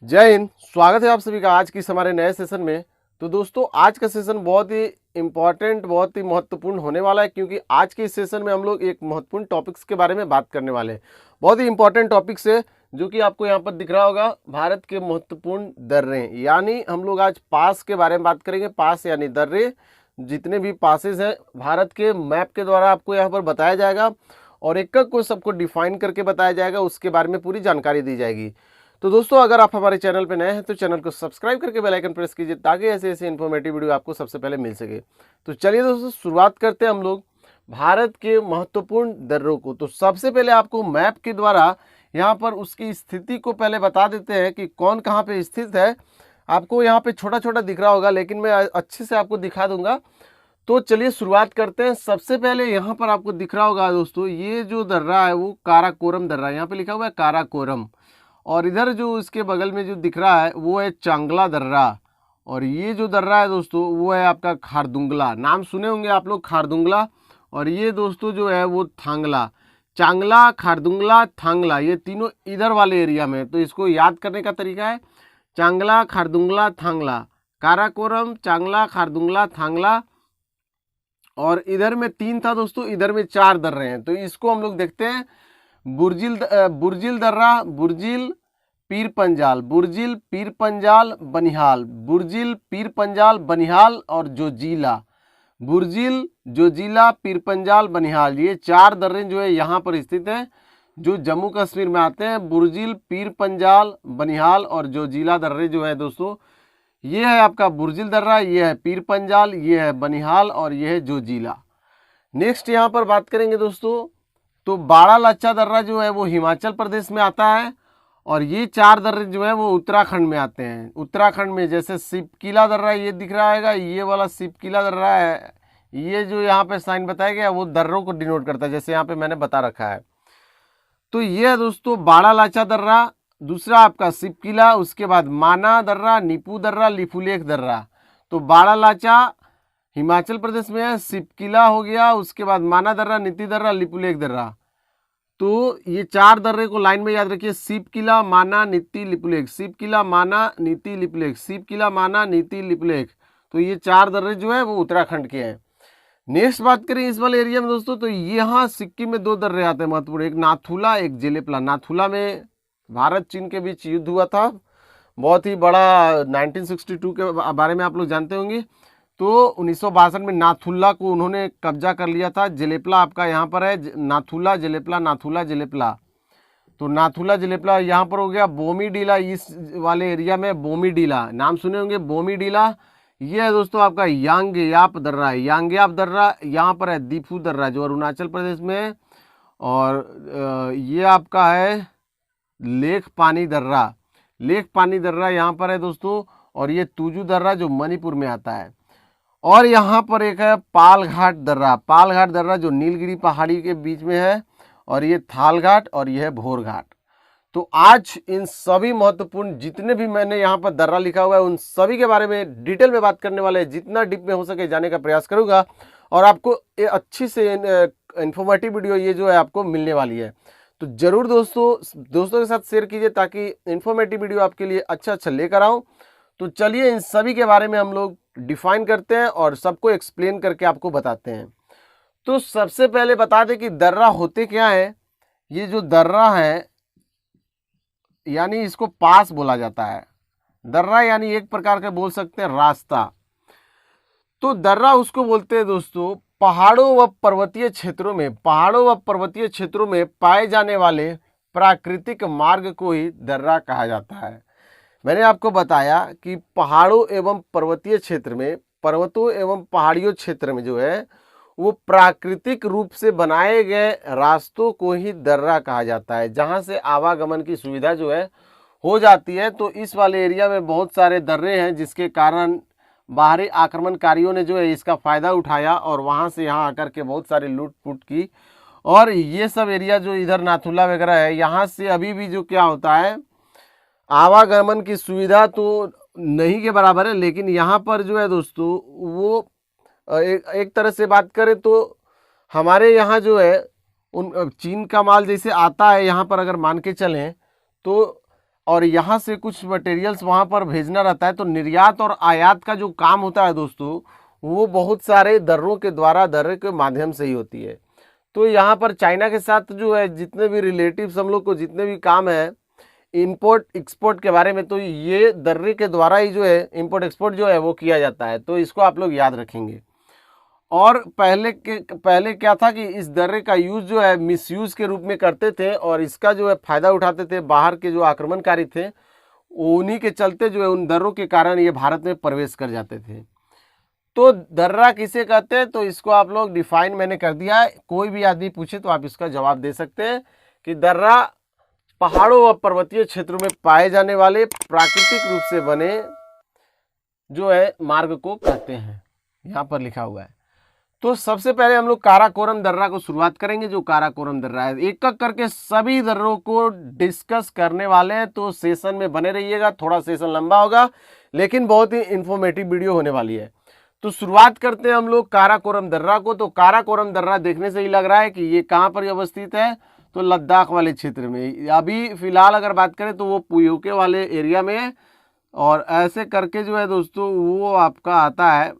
जय हिंद। स्वागत है आप सभी का आज की इस हमारे नए सेशन में। तो दोस्तों, आज का सेशन बहुत ही इम्पॉर्टेंट, बहुत ही महत्वपूर्ण होने वाला है, क्योंकि आज के इस सेशन में हम लोग एक महत्वपूर्ण टॉपिक्स के बारे में बात करने वाले हैं। बहुत ही इंपॉर्टेंट टॉपिक्स है जो कि आपको यहाँ पर दिख रहा होगा, भारत के महत्वपूर्ण दर्रे। यानी हम लोग आज पास के बारे में बात करेंगे। पास यानी दर्रे, जितने भी पासेस हैं भारत के मैप के द्वारा आपको यहाँ पर बताया जाएगा और एक एक को सबको डिफाइन करके बताया जाएगा, उसके बारे में पूरी जानकारी दी जाएगी। तो दोस्तों, अगर आप हमारे चैनल पर नए हैं तो चैनल को सब्सक्राइब करके बेल आइकन प्रेस कीजिए ताकि ऐसे ऐसे इन्फॉर्मेटिव वीडियो आपको सबसे पहले मिल सके। तो चलिए दोस्तों, शुरुआत करते हैं हम लोग भारत के महत्वपूर्ण दर्रों को। तो सबसे पहले आपको मैप के द्वारा यहाँ पर उसकी स्थिति को पहले बता देते हैं कि कौन कहाँ पे स्थित है। आपको यहाँ पे छोटा छोटा दिख रहा होगा, लेकिन मैं अच्छे से आपको दिखा दूंगा। तो चलिए शुरुआत करते हैं। सबसे पहले यहाँ पर आपको दिख रहा होगा दोस्तों, ये जो दर्रा है वो काराकोरम दर्रा है। यहाँ पे लिखा हुआ है काराकोरम। और इधर जो इसके बगल में जो दिख रहा है वो है चांगला दर्रा। और ये जो दर्रा है दोस्तों वो है आपका खारदुंगला। नाम सुने होंगे आप लोग, खारदुंगला। और ये दोस्तों जो है वो थांगला। चांगला, खारदुंगला, थांगला, ये तीनों इधर वाले एरिया में है। तो इसको याद करने का तरीका है चांगला, खारदुंगला, थांगला। काराकोरम, चांगला, खारदुंगला, थांगला। और इधर में 3 था दोस्तों, इधर में 4 दर्रे हैं। तो इसको हम लोग देखते हैं। बुर्जिल दर्रा, बुर्जिल, पीर पंजाल, बुर्जिल, पीर पंजाल, बनिहाल, बुर्जिल, पीर पंजाल, बनिहाल और जोजिला। बुर्जिल, जोजिला, पीर पंजाल, बनिहाल, ये 4 दर्रे जो है यहाँ पर स्थित हैं, जो जम्मू कश्मीर में आते हैं। बुर्जिल, पीर पंजाल, बनिहाल और जोजिला दर्रे जो है दोस्तों, ये है आपका बुर्जिल दर्रा, ये है पीर पंजाल, ये है बनिहाल और ये है जोजिला। नेक्स्ट यहाँ पर बात करेंगे दोस्तों, तो बाड़ा लाचा दर्रा जो है वो हिमाचल प्रदेश में आता है। और ये 4 दर्रे जो है वो उत्तराखंड में आते हैं। उत्तराखंड में जैसे सिपकिला दर्रा ये दिख रहा है, ये वाला सिपकिला दर्रा है। ये जो यहाँ पे साइन बताया गया वो दर्रों को डिनोट करता है, जैसे यहाँ पे मैंने बता रखा है। तो ये है दोस्तों बाड़ा लाचा दर्रा। दूसरा आपका सिपकिला, उसके बाद माना दर्रा, नीपू दर्रा, लिपुलेख दर्रा। तो बाड़ा लाचा हिमाचल प्रदेश में है, सिपकिला हो गया, उसके बाद माना दर्रा, नीति दर्रा, लिपुलेख दर्रा। तो ये 4 दर्रे को लाइन में याद रखिए, सिपकिला, माना, नीति, लिपुलेख, सिपकिला, माना, नीति, लिपुलेख, सिपकिला, माना, नीति, लिपुलेख। तो ये 4 दर्रे जो है वो उत्तराखंड के हैं। नेक्स्ट बात करें इस वाले एरिया में दोस्तों, तो यहाँ सिक्किम में 2 दर्रे आते हैं महत्वपूर्ण, एक नाथुला, एक जेलेपला। नाथुला में भारत चीन के बीच युद्ध हुआ था, बहुत ही बड़ा, 1962 के बारे में आप लोग जानते होंगे। तो 1962 में नाथुला को उन्होंने कब्जा कर लिया था। जेलेपला आपका यहाँ पर है, नाथुला, जेलेपला, नाथुला, जेलेपला। तो नाथुला, जेलेपला यहाँ पर हो गया। बोमीडीला, इस वाले एरिया में बोमीडीला, नाम सुने होंगे, बोमीडीला। ये है दोस्तों आपका यांगयाप दर्रा है। यांगयाप दर्रा यहाँ पर है। दीफू दर्रा जो अरुणाचल प्रदेश में है। और ये आपका है लेख पानी दर्रा। लेख पानी दर्रा यहाँ पर है दोस्तों। और ये तुजू दर्रा जो मणिपुर में आता है। और यहाँ पर एक है पालघाट दर्रा। पालघाट दर्रा जो नीलगिरी पहाड़ी के बीच में है। और ये थालघाट और ये है भोरघाट। तो आज इन सभी महत्वपूर्ण जितने भी मैंने यहाँ पर दर्रा लिखा हुआ है उन सभी के बारे में डिटेल में बात करने वाले हैं। जितना डीप में हो सके जाने का प्रयास करूँगा और आपको अच्छी से इन्फॉर्मेटिव वीडियो ये जो है आपको मिलने वाली है। तो जरूर दोस्तों के साथ शेयर कीजिए ताकि इन्फॉर्मेटिव वीडियो आपके लिए अच्छा लेकर आऊँ। तो चलिए इन सभी के बारे में हम लोग डिफाइन करते हैं और सबको एक्सप्लेन करके आपको बताते हैं। तो सबसे पहले बता दें कि दर्रा होते क्या है। ये जो दर्रा है यानी इसको पास बोला जाता है। दर्रा यानी एक प्रकार का बोल सकते हैं रास्ता। तो दर्रा उसको बोलते हैं दोस्तों पहाड़ों व पर्वतीय क्षेत्रों में पाए जाने वाले प्राकृतिक मार्ग को ही दर्रा कहा जाता है। मैंने आपको बताया कि पहाड़ों एवं पर्वतीय क्षेत्र में, पर्वतों एवं पहाड़ियों क्षेत्र में जो है वो प्राकृतिक रूप से बनाए गए रास्तों को ही दर्रा कहा जाता है, जहां से आवागमन की सुविधा जो है हो जाती है। तो इस वाले एरिया में बहुत सारे दर्रे हैं जिसके कारण बाहरी आक्रमणकारियों ने जो है इसका फ़ायदा उठाया और वहां से यहाँ आकर के बहुत सारी लूट फूट की। और ये सब एरिया जो इधर नाथुला वगैरह है, यहाँ से अभी भी जो क्या होता है आवागमन की सुविधा तो नहीं के बराबर है, लेकिन यहाँ पर जो है दोस्तों वो एक तरह से बात करें तो हमारे यहाँ जो है उन चीन का माल जैसे आता है यहाँ पर, अगर मान के चलें तो और यहाँ से कुछ मटेरियल्स वहाँ पर भेजना रहता है। तो निर्यात और आयात का जो काम होता है दोस्तों, वो बहुत सारे दर्रों के द्वारा, दर्रे के माध्यम से ही होती है। तो यहाँ पर चाइना के साथ जो है जितने भी रिलेटिव्स हम लोग को जितने भी काम है इंपोर्ट एक्सपोर्ट के बारे में, तो ये दर्रे के द्वारा ही जो है इंपोर्ट एक्सपोर्ट जो है वो किया जाता है। तो इसको आप लोग याद रखेंगे। और पहले क्या था कि इस दर्रे का यूज जो है मिसयूज के रूप में करते थे और इसका जो है फायदा उठाते थे बाहर के जो आक्रमणकारी थे, उन्हीं के चलते जो है उन दर्रों के कारण ये भारत में प्रवेश कर जाते थे। तो दर्रा किसे कहते हैं, तो इसको आप लोग डिफाइन मैंने कर दिया है। कोई भी आदमी पूछे तो आप इसका जवाब दे सकते हैं कि दर्रा पहाड़ों व पर्वतीय क्षेत्रों में पाए जाने वाले प्राकृतिक रूप से बने जो है मार्ग को कहते हैं। यहाँ पर लिखा हुआ है। तो सबसे पहले हम लोग काराकोरम दर्रा को शुरुआत करेंगे। जो काराकोरम दर्रा है, एक एक करके सभी दर्रों को डिस्कस करने वाले हैं। तो सेशन में बने रहिएगा, थोड़ा सेशन लंबा होगा लेकिन बहुत ही इंफॉर्मेटिव वीडियो होने वाली है। तो शुरुआत करते हैं हम लोग काराकोरम दर्रा को। तो काराकोरम दर्रा देखने से ही लग रहा है कि ये कहाँ पर अवस्थित है, तो लद्दाख वाले क्षेत्र में। अभी फिलहाल अगर बात करें तो वो पुयोके वाले एरिया में है। और ऐसे करके जो है दोस्तों वो आपका आता है,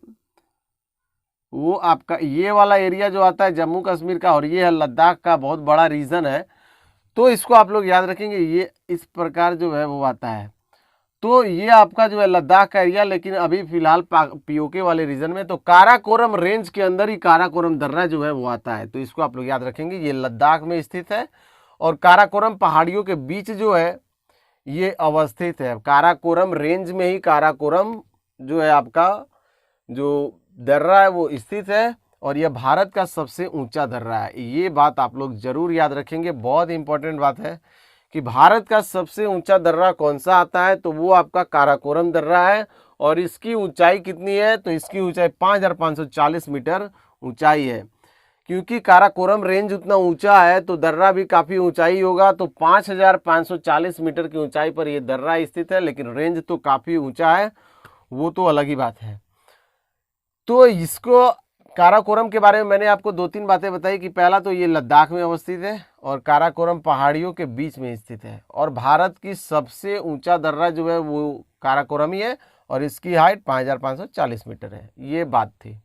वो आपका ये वाला एरिया जो आता है जम्मू कश्मीर का, और ये है लद्दाख का बहुत बड़ा रीजन है। तो इसको आप लोग याद रखेंगे, ये इस प्रकार जो है वो आता है। तो ये आपका जो है लद्दाख का एरिया, लेकिन अभी फिलहाल पीओके वाले रीजन में। तो काराकोरम रेंज के अंदर ही काराकोरम दर्रा जो है वो आता है। तो इसको आप लोग याद रखेंगे, ये लद्दाख में स्थित है और काराकोरम पहाड़ियों के बीच जो है ये अवस्थित है। काराकोरम रेंज में ही काराकोरम जो है आपका जो दर्रा है वो स्थित है और यह भारत का सबसे ऊंचा दर्रा है। ये बात आप लोग जरूर याद रखेंगे, बहुत इंपॉर्टेंट बात है कि भारत का सबसे ऊंचा दर्रा कौन सा आता है, तो वो आपका काराकोरम दर्रा है। और इसकी ऊंचाई कितनी है, तो इसकी ऊंचाई 5540 मीटर ऊंचाई है। क्योंकि काराकोरम रेंज उतना ऊंचा है तो दर्रा भी काफ़ी ऊंचाई होगा। तो 5540 मीटर की ऊंचाई पर यह दर्रा स्थित है, लेकिन रेंज तो काफ़ी ऊंचा है, वो तो अलग ही बात है। तो इसको काराकोरम के बारे में मैंने आपको 2-3 बातें बताई कि पहला तो ये लद्दाख में अवस्थित है और काराकोरम पहाड़ियों के बीच में स्थित है। और भारत की सबसे ऊंचा दर्रा जो है वो काराकोरम ही है और इसकी हाइट 5540 मीटर है। ये बात थी।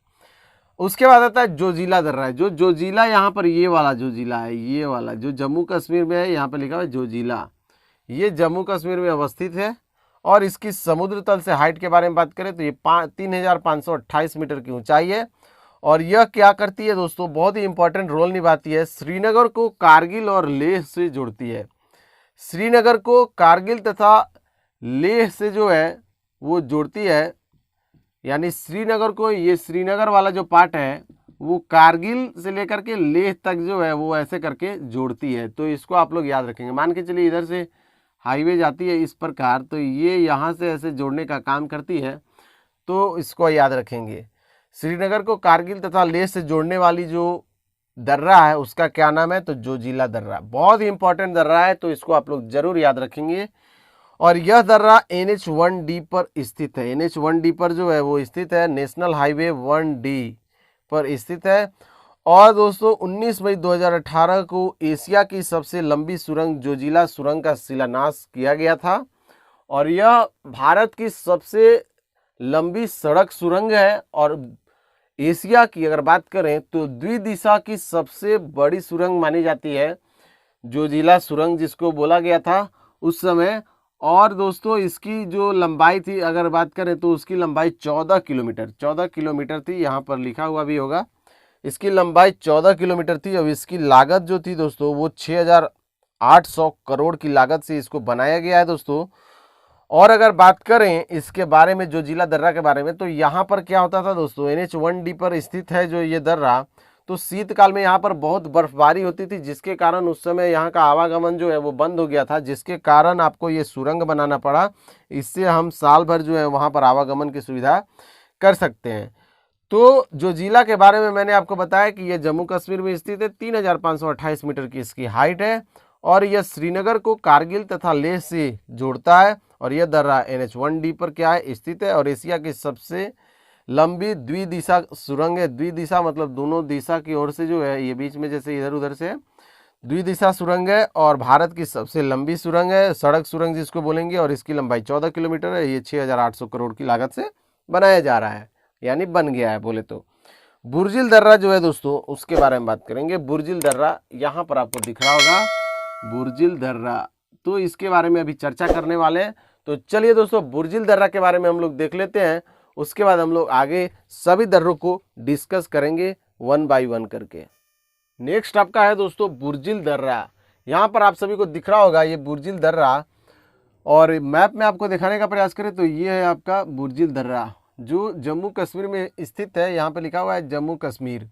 उसके बाद आता है जोजिला दर्रा है। जो जोजिला यहाँ पर ये वाला जोजिला है, ये वाला जो जम्मू कश्मीर में है, यहाँ पर लिखा हुआ है जोजिला। ये जम्मू कश्मीर में अवस्थित है और इसकी समुद्र तल से हाइट के बारे में बात करें तो ये 3528 मीटर की ऊंचाई है। और यह क्या करती है दोस्तों, बहुत ही इंपॉर्टेंट रोल निभाती है। श्रीनगर को कारगिल और लेह से जोड़ती है। श्रीनगर को कारगिल तथा लेह से जो है वो जोड़ती है। यानी श्रीनगर को, ये श्रीनगर वाला जो पार्ट है वो कारगिल से लेकर के लेह तक जो है वो ऐसे करके जोड़ती है। तो इसको आप लोग याद रखेंगे। मान के चलिए इधर से हाईवे जाती है इस प्रकार, तो ये यहाँ से ऐसे जोड़ने का काम करती है। तो इसको याद रखेंगे। श्रीनगर को कारगिल तथा लेह से जोड़ने वाली जो दर्रा है उसका क्या नाम है, तो जोजिला दर्रा। बहुत ही इंपॉर्टेंट दर्रा है, तो इसको आप लोग जरूर याद रखेंगे। और यह दर्रा NH-1D पर स्थित है। NH-1D पर जो है वो स्थित है, नेशनल हाईवे 1D पर स्थित है। और दोस्तों 19 मई 2018 को एशिया की सबसे लंबी सुरंग जोजिला सुरंग का शिलान्यास किया गया था। और यह भारत की सबसे लंबी सड़क सुरंग है। और एशिया की अगर बात करें तो द्विदिशा की सबसे बड़ी सुरंग मानी जाती है जोजिला सुरंग, जिसको बोला गया था उस समय। और दोस्तों इसकी जो लंबाई थी अगर बात करें तो उसकी लंबाई 14 किलोमीटर थी। यहाँ पर लिखा हुआ भी होगा, इसकी लंबाई 14 किलोमीटर थी। अब इसकी लागत जो थी दोस्तों वो 6800 करोड़ की लागत से इसको बनाया गया है दोस्तों। और अगर बात करें इसके बारे में जोजिला दर्रा के बारे में, तो यहाँ पर क्या होता था दोस्तों, NH-1D पर स्थित है जो ये दर्रा, तो शीतकाल में यहाँ पर बहुत बर्फबारी होती थी, जिसके कारण उस समय यहाँ का आवागमन जो है वो बंद हो गया था, जिसके कारण आपको ये सुरंग बनाना पड़ा। इससे हम साल भर जो है वहाँ पर आवागमन की सुविधा कर सकते हैं। तो जोजिला के बारे में मैंने आपको बताया कि यह जम्मू कश्मीर में स्थित है, 3528 मीटर की इसकी हाइट है। और यह श्रीनगर को कारगिल तथा लेह से जोड़ता है। और यह दर्रा NH-1D पर क्या है, स्थित है। और एशिया की सबसे लंबी द्विदिशा सुरंग है। द्विदिशा मतलब दोनों दिशा की ओर से जो है, ये बीच में जैसे इधर उधर से, द्विदिशा सुरंग है और भारत की सबसे लंबी सुरंग है, सड़क सुरंग जिसको बोलेंगे, और इसकी लंबाई 14 किलोमीटर है। ये 6,800 करोड़ की लागत से बनाया जा रहा है, यानी बन गया है बोले तो। बुर्जिल दर्रा जो है दोस्तों, उसके बारे में बात करेंगे। बुर्जिल दर्रा यहाँ पर आपको दिख रहा होगा, बुर्जिल दर्रा, तो इसके बारे में अभी चर्चा करने वाले हैं। तो चलिए दोस्तों, बुर्जिल दर्रा के बारे में हम लोग देख लेते हैं, उसके बाद हम लोग आगे सभी दर्रों को डिस्कस करेंगे 1 बाय 1 करके। नेक्स्ट आपका है दोस्तों बुर्जिल दर्रा। यहाँ पर आप सभी को दिख रहा होगा ये बुर्जिल दर्रा, और मैप में आपको दिखाने का प्रयास करें तो ये है आपका बुर्जिल दर्रा, जो जम्मू कश्मीर में स्थित है। यहाँ पे लिखा हुआ है जम्मू कश्मीर।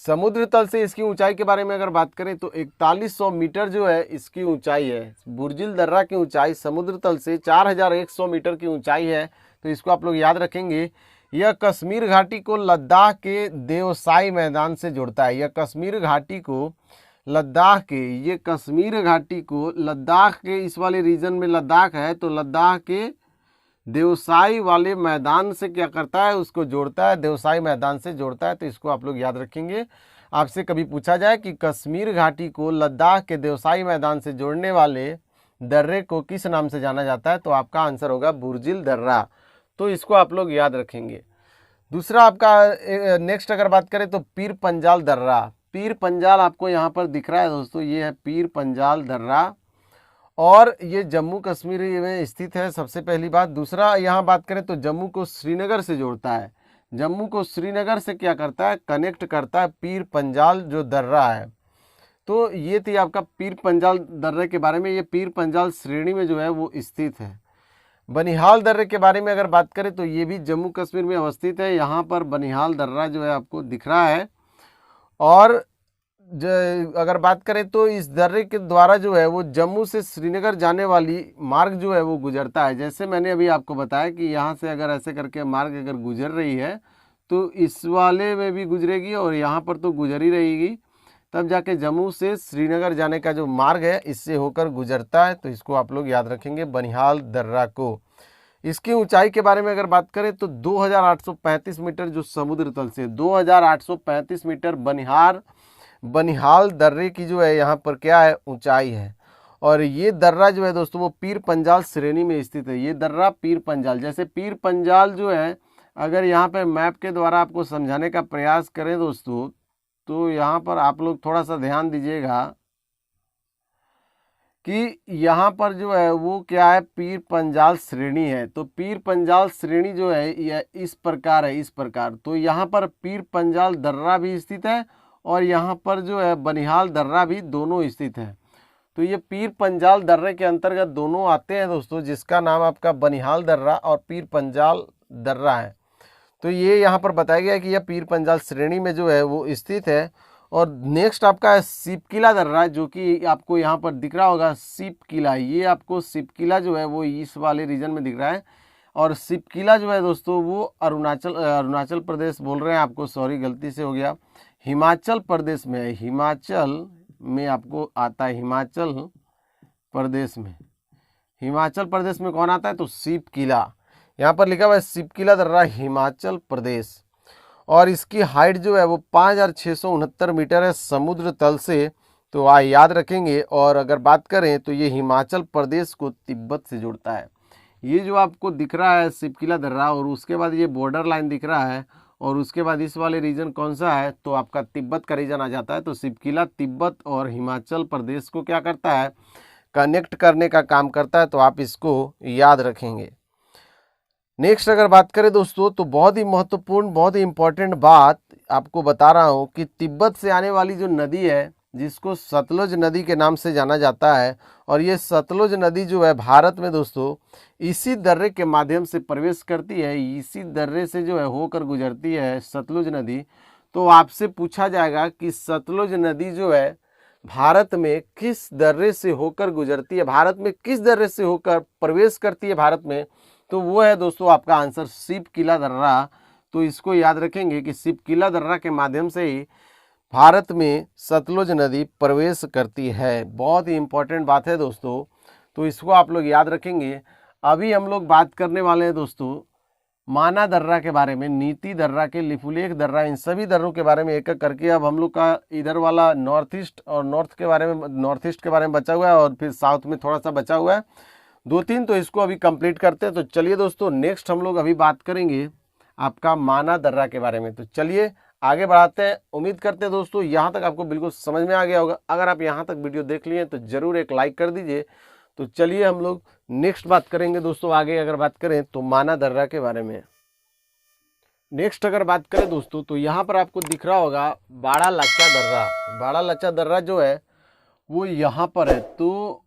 समुद्र तल से इसकी ऊंचाई के बारे में अगर बात करें तो 4100 मीटर जो है इसकी ऊंचाई है। बुर्जिल दर्रा की ऊंचाई समुद्र तल से 4100 मीटर की ऊंचाई है। तो इसको आप लोग याद रखेंगे। यह कश्मीर घाटी को लद्दाख के देवसाई मैदान से जोड़ता है। यह कश्मीर घाटी को लद्दाख के, ये कश्मीर घाटी को लद्दाख के, इस वाले रीजन में लद्दाख है, तो लद्दाख के देवसाई वाले मैदान से क्या करता है, उसको जोड़ता है, देवसाई मैदान से जोड़ता है। तो इसको आप लोग याद रखेंगे। आपसे कभी पूछा जाए कि कश्मीर घाटी को लद्दाख के देवसाई मैदान से जोड़ने वाले दर्रे को किस नाम से जाना जाता है, तो आपका आंसर होगा बुर्जिल दर्रा। तो इसको आप लोग याद रखेंगे। दूसरा आपका नेक्स्ट अगर बात करें तो पीर पंजाल दर्रा। पीर पंजाल आपको यहाँ पर दिख रहा है दोस्तों, ये है पीर पंजाल दर्रा, और ये जम्मू कश्मीर में स्थित है, सबसे पहली बात। दूसरा यहाँ बात करें तो जम्मू को श्रीनगर से जोड़ता है। जम्मू को श्रीनगर से क्या करता है, कनेक्ट करता है पीर पंजाल जो दर्रा है। तो ये थी आपका पीर पंजाल दर्रे के बारे में। ये पीर पंजाल श्रेणी में जो है वो स्थित है। बनिहाल दर्रे के बारे में अगर बात करें तो ये भी जम्मू कश्मीर में अवस्थित है। यहाँ पर बनिहाल दर्रा जो है आपको दिख रहा है। और अगर बात करें तो इस दर्रे के द्वारा जो है वो जम्मू से श्रीनगर जाने वाली मार्ग जो है वो गुजरता है। जैसे मैंने अभी आपको बताया कि यहाँ से अगर ऐसे करके मार्ग अगर गुजर रही है तो इस वाले में भी गुजरेगी और यहाँ पर तो गुजर ही रहेगी, तब जाके जम्मू से श्रीनगर जाने का जो मार्ग है इससे होकर गुजरता है। तो इसको आप लोग याद रखेंगे, बनिहाल दर्रा को। इसकी ऊंचाई के बारे में अगर बात करें तो 2835 मीटर जो समुद्र तल से, 2835 मीटर बनिहाल दर्रे की जो है यहाँ पर क्या है, ऊंचाई है। और ये दर्रा जो है दोस्तों वो पीर पंजाल श्रेणी में स्थित है। ये दर्रा पीर पंजाल, जैसे पीर पंजाल जो है, अगर यहाँ पे मैप के द्वारा आपको समझाने का प्रयास करें दोस्तों, तो यहाँ पर आप लोग थोड़ा सा ध्यान दीजिएगा कि यहाँ पर जो है वो क्या है, पीर पंजाल श्रेणी है। तो पीर पंजाल श्रेणी जो है यह इस प्रकार है, इस प्रकार। तो यहाँ पर पीर पंजाल दर्रा भी स्थित है और यहाँ पर जो है बनिहाल दर्रा भी दोनों स्थित है। तो ये पीर पंजाल दर्रे के अंतर्गत दोनों आते हैं दोस्तों, जिसका नाम आपका बनिहाल दर्रा और पीर पंजाल दर्रा है। तो ये यहाँ पर बताया गया है कि यह पीर पंजाल श्रेणी में जो है वो स्थित है। और नेक्स्ट आपका है सिपकिला दर्रा, जो कि आपको यहाँ पर दिख रहा होगा सिपकिला। ये आपको सिपकिला जो है वो इस वाले रीजन में दिख रहा है। और सिपकिला जो है दोस्तों वो अरुणाचल प्रदेश बोल रहे हैं आपको, सॉरी गलती से हो गया, हिमाचल प्रदेश में है। हिमाचल में आपको आता है, हिमाचल प्रदेश में। हिमाचल प्रदेश में कौन आता है, तो सिपकिला। यहाँ पर लिखा हुआ है सिपकिला दर्रा हिमाचल प्रदेश। और इसकी हाइट जो है वो 5669 मीटर है समुद्र तल से। तो याद रखेंगे। और अगर बात करें तो ये हिमाचल प्रदेश को तिब्बत से जोड़ता है। ये जो आपको दिख रहा है सिपकिला दर्रा, और उसके बाद ये बॉर्डर लाइन दिख रहा है, और उसके बाद इस वाले रीजन कौन सा है, तो आपका तिब्बत का रीजन आ जाता है। तो सिपकिला तिब्बत और हिमाचल प्रदेश को क्या करता है, कनेक्ट करने का काम करता है। तो आप इसको याद रखेंगे। नेक्स्ट अगर बात करें दोस्तों तो बहुत ही महत्वपूर्ण, बहुत ही इंपॉर्टेंट बात आपको बता रहा हूँ कि तिब्बत से आने वाली जो नदी है, जिसको सतलुज नदी के नाम से जाना जाता है, और ये सतलुज नदी जो है भारत में दोस्तों इसी दर्रे के माध्यम से प्रवेश करती है, इसी दर्रे से जो है होकर गुजरती है सतलुज नदी। तो आपसे पूछा जाएगा कि सतलुज नदी जो है भारत में किस दर्रे से होकर गुजरती है, भारत में किस दर्रे से होकर प्रवेश करती है भारत में, तो वो है दोस्तों आपका आंसर सिपकिला दर्रा। तो इसको याद रखेंगे कि सिपकिला दर्रा के माध्यम से ही भारत में सतलुज नदी प्रवेश करती है। बहुत ही इंपॉर्टेंट बात है दोस्तों, तो इसको आप लोग याद रखेंगे। अभी हम लोग बात करने वाले हैं दोस्तों माना दर्रा के बारे में, नीति दर्रा के, लिपुलेख दर्रा, इन सभी दर्रों के बारे में एक एक करके अब हम लोग का इधर वाला नॉर्थ ईस्ट और नॉर्थ ईस्ट के बारे में बचा हुआ है और फिर साउथ में थोड़ा सा बचा हुआ है, 2-3, तो इसको अभी कंप्लीट करते हैं। तो चलिए दोस्तों, नेक्स्ट हम लोग अभी बात करेंगे आपका माना दर्रा के बारे में। तो चलिए आगे बढ़ाते हैं। उम्मीद करते हैं दोस्तों यहाँ तक आपको बिल्कुल समझ में आ गया होगा। अगर आप यहाँ तक वीडियो देख लिए तो जरूर एक लाइक कर दीजिए। तो चलिए हम लोग नेक्स्ट बात करेंगे दोस्तों। आगे अगर बात करें तो माना दर्रा के बारे में नेक्स्ट अगर बात करें दोस्तों, तो यहाँ पर आपको दिख रहा होगा बाड़ा लच्चा दर्रा। बाड़ा लच्चा दर्रा जो है वो यहाँ पर है। तो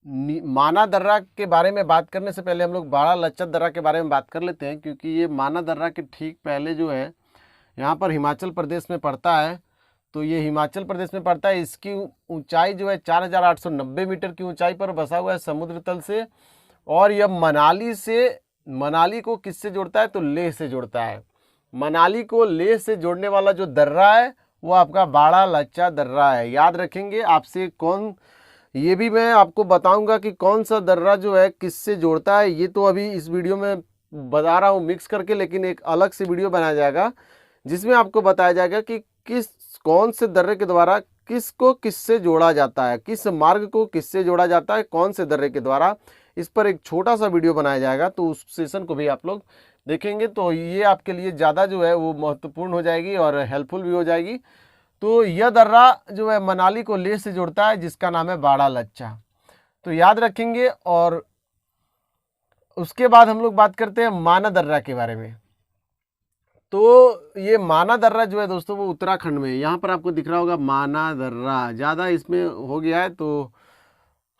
माना दर्रा के बारे में बात करने से पहले हम लोग बाड़ा लच्चा दर्रा के बारे में बात कर लेते हैं, क्योंकि ये माना दर्रा के ठीक पहले जो है यहाँ पर हिमाचल प्रदेश में पड़ता है। तो ये हिमाचल प्रदेश में पड़ता है। इसकी ऊंचाई जो है 4890 मीटर की ऊंचाई पर बसा हुआ है समुद्र तल से। और यह मनाली को किससे जोड़ता है? तो लेह से जोड़ता है। मनाली को लेह से जोड़ने वाला जो दर्रा है वो आपका बाड़ा लच्चा दर्रा है। याद रखेंगे आपसे ये भी मैं आपको बताऊंगा कि कौन सा दर्रा जो है किससे जोड़ता है। ये तो अभी इस वीडियो में बता रहा हूँ मिक्स करके, लेकिन एक अलग से वीडियो बनाया जाएगा जिसमें आपको बताया जाएगा कि कौन से दर्रे के द्वारा किसको किससे जोड़ा जाता है, किस मार्ग को किससे जोड़ा जाता है, कौन से दर्रे के द्वारा। इस पर एक छोटा सा वीडियो बनाया जाएगा, तो उस सेशन को भी आप लोग देखेंगे तो ये आपके लिए ज़्यादा जो है वो महत्वपूर्ण हो जाएगी और हेल्पफुल भी हो जाएगी। तो यह दर्रा जो है मनाली को लेह से जोड़ता है, जिसका नाम है बाड़ा लच्चा। तो याद रखेंगे। और उसके बाद हम लोग बात करते हैं माना दर्रा के बारे में। तो ये माना दर्रा जो है दोस्तों वो उत्तराखंड में है। यहाँ पर आपको दिख रहा होगा माना दर्रा, ज़्यादा इसमें हो गया है। तो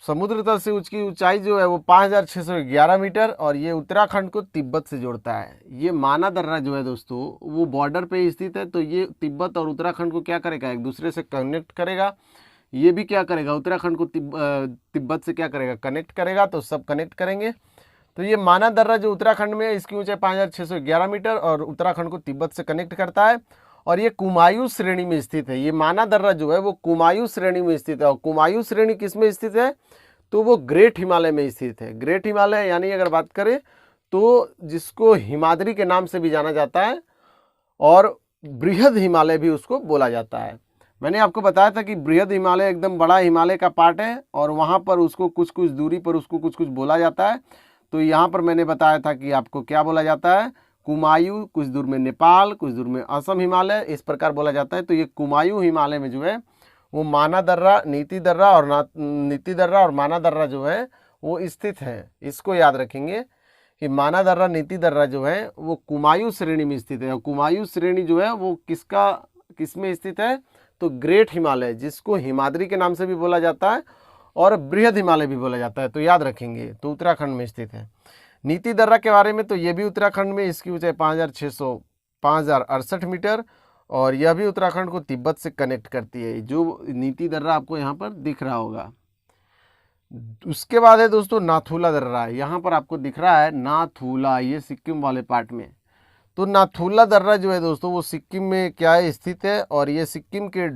समुद्र तल से उसकी ऊंचाई जो है वो 5611 मीटर और ये उत्तराखंड को तिब्बत से जोड़ता है। ये माना दर्रा जो है दोस्तों वो बॉर्डर पे स्थित है। तो ये तिब्बत और उत्तराखंड को क्या करेगा? एक दूसरे से कनेक्ट करेगा। ये भी क्या करेगा? उत्तराखंड को तिब्बत से क्या करेगा? कनेक्ट करेगा। तो सब कनेक्ट करेंगे। तो ये माना दर्रा जो उत्तराखंड में है, इसकी ऊंचाई 5611 मीटर और उत्तराखंड को तिब्बत से कनेक्ट करता है। और ये कुमायूं श्रेणी में स्थित है। ये माना दर्रा जो है वो कुमायूं श्रेणी में स्थित है। और कुमायूं श्रेणी किस में स्थित है? तो वो ग्रेट हिमालय में स्थित है। ग्रेट हिमालय यानी अगर बात करें तो जिसको हिमाद्री के नाम से भी जाना जाता है और बृहद हिमालय भी उसको बोला जाता है। मैंने आपको बताया था कि बृहद हिमालय एकदम बड़ा हिमालय का पार्ट है और वहाँ पर उसको कुछ कुछ दूरी पर उसको कुछ कुछ बोला जाता है। तो यहाँ पर मैंने बताया था कि आपको क्या बोला जाता है? कुमायूं, कुछ दूर में नेपाल, कुछ दूर में असम हिमालय, इस प्रकार बोला जाता है। तो ये कुमायूं हिमालय में जो है वो माना दर्रा, नीति दर्रा और माना दर्रा जो है वो स्थित है। इसको याद रखेंगे कि माना दर्रा, नीति दर्रा जो है वो कुमायूं श्रेणी में स्थित है। और कुमायूं श्रेणी जो है वो किस में स्थित है? तो ग्रेट हिमालय, जिसको हिमाद्री के नाम से भी बोला जाता है और बृहद हिमालय भी बोला जाता है। तो याद रखेंगे। तो उत्तराखंड में स्थित है। नीति दर्रा के बारे में तो ये भी उत्तराखंड में, इसकी ऊंचाई 5068 मीटर और यह भी उत्तराखंड को तिब्बत से कनेक्ट करती है। जो नीति दर्रा आपको यहाँ पर दिख रहा होगा। उसके बाद है दोस्तों नाथुला दर्रा। यहाँ पर आपको दिख रहा है नाथुला, ये सिक्किम वाले पार्ट में। तो नाथुला दर्रा जो है दोस्तों वो सिक्किम में क्या है? स्थित है। और ये सिक्किम के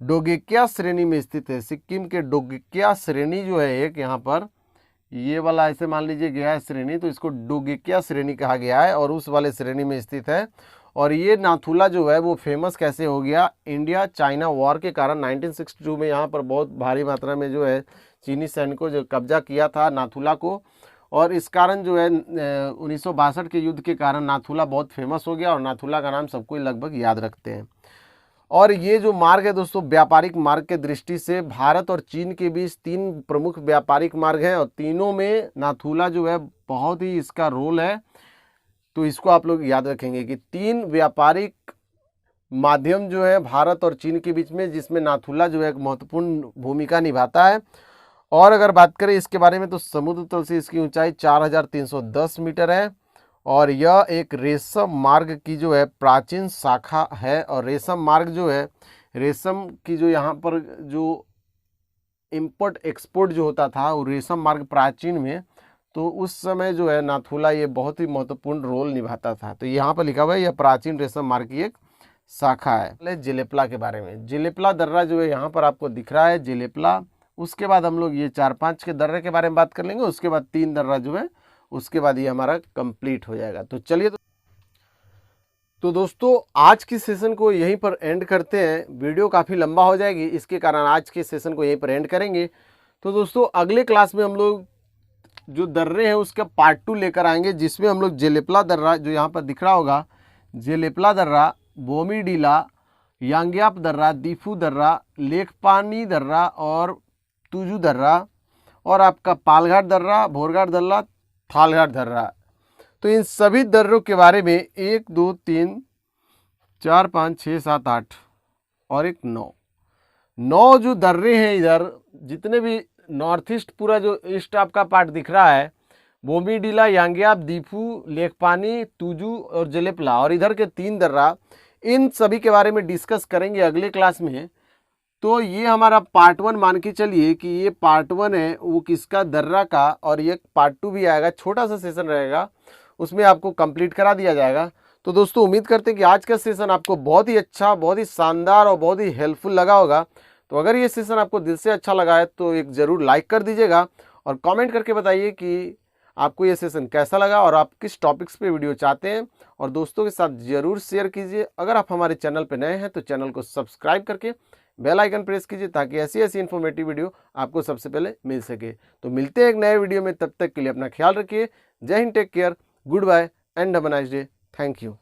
डोगेक्या श्रेणी में स्थित है। सिक्किम के डोगेक्या श्रेणी जो है एक यहाँ पर, ये वाला ऐसे मान लीजिए गया है श्रेणी, तो इसको डोगेक्या श्रेणी कहा गया है और उस वाले श्रेणी में स्थित है। और ये नाथुला जो है वो फेमस कैसे हो गया? इंडिया चाइना वॉर के कारण 1962 में यहाँ पर बहुत भारी मात्रा में जो है चीनी सैनिकों जो कब्जा किया था नाथुला को, और इस कारण जो है 1962 के युद्ध के कारण नाथुला बहुत फेमस हो गया और नाथुला का नाम सबको लगभग याद रखते हैं। और ये जो मार्ग है दोस्तों व्यापारिक मार्ग के दृष्टि से भारत और चीन के बीच 3 प्रमुख व्यापारिक मार्ग हैं और तीनों में नाथुला जो है बहुत ही इसका रोल है। तो इसको आप लोग याद रखेंगे कि 3 व्यापारिक माध्यम जो है भारत और चीन के बीच में, जिसमें नाथुला जो है एक महत्वपूर्ण भूमिका निभाता है। और अगर बात करें इसके बारे में तो समुद्र तल से इसकी ऊंचाई 4310 मीटर है और यह एक रेशम मार्ग की जो है प्राचीन शाखा है। और रेशम मार्ग जो है, रेशम की जो यहाँ पर जो इंपोर्ट एक्सपोर्ट जो होता था वो रेशम मार्ग प्राचीन में, तो उस समय जो है नाथुला ये बहुत ही महत्वपूर्ण रोल निभाता था। तो यहाँ पर लिखा हुआ है यह प्राचीन रेशम मार्ग की एक शाखा है। जेलेपला के बारे में, जेलेपला दर्रा जो है यहाँ पर आपको दिख रहा है जेलेपला। उसके बाद हम लोग ये 4-5 के दर्रे के बारे में बात कर लेंगे। उसके बाद 3 दर्रा जो है उसके बाद ये हमारा कंप्लीट हो जाएगा। तो चलिए, तो दोस्तों आज की सेशन को यहीं पर एंड करते हैं। वीडियो काफ़ी लंबा हो जाएगी, इसके कारण आज के सेशन को यहीं पर एंड करेंगे। तो दोस्तों अगले क्लास में हम लोग जो दर्रे हैं उसका पार्ट 2 लेकर आएंगे, जिसमें हम लोग जेलेपला दर्रा, जो यहाँ पर दिख रहा होगा, जेलेपला दर्रा, बोमीडीला, यांग्याप दर्रा, दीफू दर्रा, लेखपानी दर्रा और तुजू दर्रा, और आपका पालघाट दर्रा, भोरघाट दर्रा, थालघाट दर्रा, तो इन सभी दर्रों के बारे में 1 2 3 4 5 6 7 8 और एक 9 जो दर्रे हैं इधर, जितने भी नॉर्थ ईस्ट, पूरा जो ईस्ट आपका पार्ट दिख रहा है, बोमीडीला, यांग्याप, दीफू, लेखपानी, तुजू और जेलेपला, और इधर के 3 दर्रा, इन सभी के बारे में डिस्कस करेंगे अगले क्लास में। तो ये हमारा पार्ट 1 मान के चलिए कि ये पार्ट 1 है वो किसका, दर्रा का, और ये पार्ट 2 भी आएगा, छोटा सा सेशन रहेगा, उसमें आपको कंप्लीट करा दिया जाएगा। तो दोस्तों उम्मीद करते हैं कि आज का सेशन आपको बहुत ही अच्छा, बहुत ही शानदार और बहुत ही हेल्पफुल लगा होगा। तो अगर ये सेशन आपको दिल से अच्छा लगा है तो एक ज़रूर लाइक कर दीजिएगा और कमेंट करके बताइए कि आपको ये सेशन कैसा लगा और आप किस टॉपिक्स पे वीडियो चाहते हैं, और दोस्तों के साथ ज़रूर शेयर कीजिए। अगर आप हमारे चैनल पर नए हैं तो चैनल को सब्सक्राइब करके बेल आइकन प्रेस कीजिए, ताकि ऐसी ऐसी इन्फॉर्मेटिव वीडियो आपको सबसे पहले मिल सके। तो मिलते हैं एक नए वीडियो में, तब तक के लिए अपना ख्याल रखिए। जय Hind, take care, goodbye and have a nice day. Thank you.